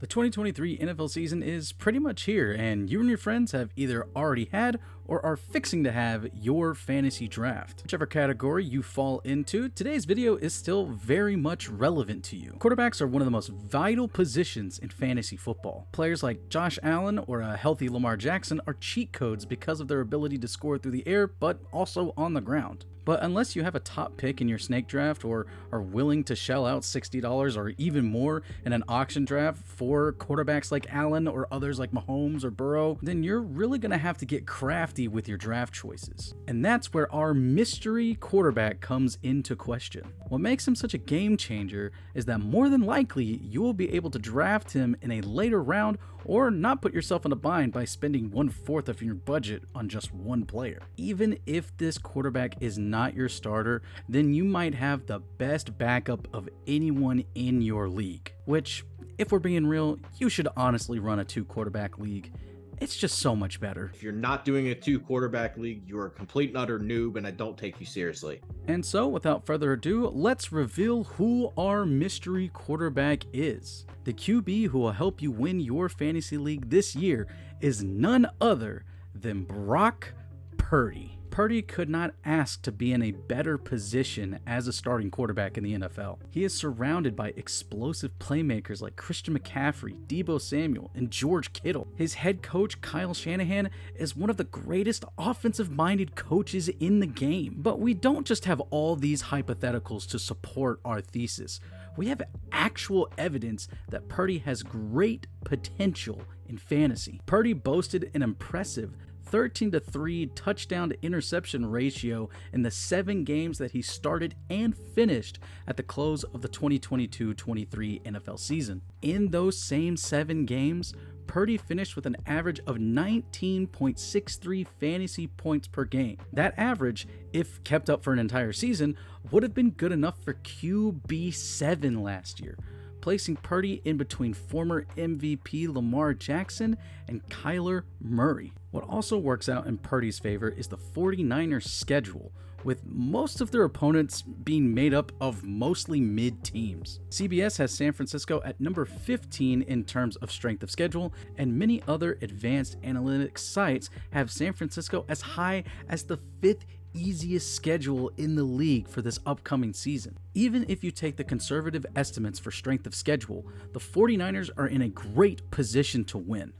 The 2023 NFL season is pretty much here, and you and your friends have either already had or are fixing to have your fantasy draft. Whichever category you fall into, today's video is still very much relevant to you. Quarterbacks are one of the most vital positions in fantasy football. Players like Josh Allen or a healthy Lamar Jackson are cheat codes because of their ability to score through the air, but also on the ground. But unless you have a top pick in your snake draft or are willing to shell out $60 or even more in an auction draft for quarterbacks like Allen or others like Mahomes or Burrow, then you're really going to have to get crafty with your draft choices. And that's where our mystery quarterback comes into question. What makes him such a game changer is that more than likely you will be able to draft him in a later round or not put yourself in a bind by spending 1/4 of your budget on just one player. Even if this quarterback is not your starter, then you might have the best backup of anyone in your league. Which, if we're being real, you should honestly run a 2-quarterback league. It's just so much better. If you're not doing a 2-quarterback league, you're a complete and utter noob, and I don't take you seriously. And so, without further ado, let's reveal who our mystery quarterback is. The QB who will help you win your fantasy league this year is none other than Brock Purdy. Purdy could not ask to be in a better position as a starting quarterback in the NFL. He is surrounded by explosive playmakers like Christian McCaffrey, Deebo Samuel, and George Kittle. His head coach, Kyle Shanahan, is one of the greatest offensive-minded coaches in the game. But we don't just have all these hypotheticals to support our thesis. We have actual evidence that Purdy has great potential in fantasy. Purdy boasted an impressive 13-3 touchdown to interception ratio in the 7 games that he started and finished at the close of the 2022-23 NFL season. In those same 7 games, Purdy finished with an average of 19.63 fantasy points per game. That average, if kept up for an entire season, would have been good enough for QB7 last year, placing Purdy in between former MVP Lamar Jackson and Kyler Murray. What also works out in Purdy's favor is the 49ers schedule, with most of their opponents being made up of mostly mid teams. CBS has San Francisco at number 15 in terms of strength of schedule, and many other advanced analytics sites have San Francisco as high as the 5th easiest schedule in the league for this upcoming season. Even if you take the conservative estimates for strength of schedule, the 49ers are in a great position to win.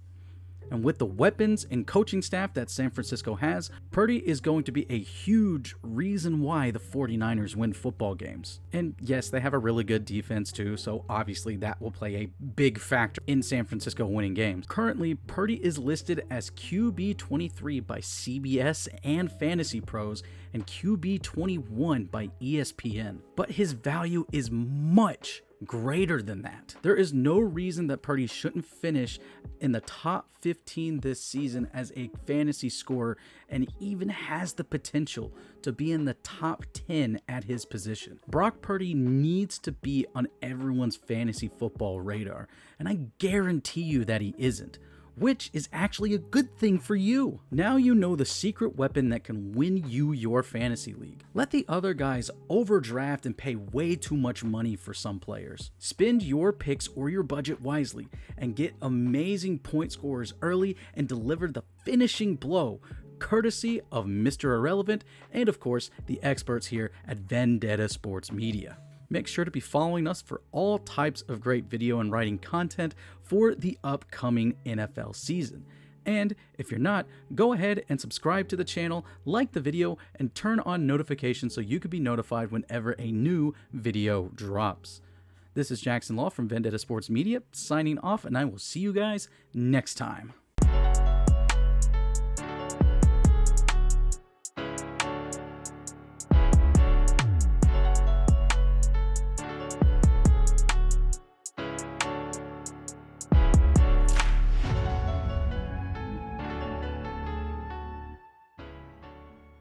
And with the weapons and coaching staff that San Francisco has, Purdy is going to be a huge reason why the 49ers win football games. And yes, they have a really good defense too, so obviously that will play a big factor in San Francisco winning games. Currently, Purdy is listed as QB23 by CBS and Fantasy Pros and QB21 by ESPN. But his value is much greater than that. There is no reason that Purdy shouldn't finish in the top 15 this season as a fantasy scorer, and even has the potential to be in the top 10 at his position. Brock Purdy needs to be on everyone's fantasy football radar, and I guarantee you that he isn't, which is actually a good thing for you. Now you know the secret weapon that can win you your fantasy league. Let the other guys overdraft and pay way too much money for some players. Spend your picks or your budget wisely and get amazing point scorers early and deliver the finishing blow, courtesy of Mr. Irrelevant and of course the experts here at Vendetta Sports Media. Make sure to be following us for all types of great video and writing content for the upcoming NFL season. And if you're not, go ahead and subscribe to the channel, like the video, and turn on notifications so you can be notified whenever a new video drops. This is Jackson Law from Vendetta Sports Media, signing off, and I will see you guys next time.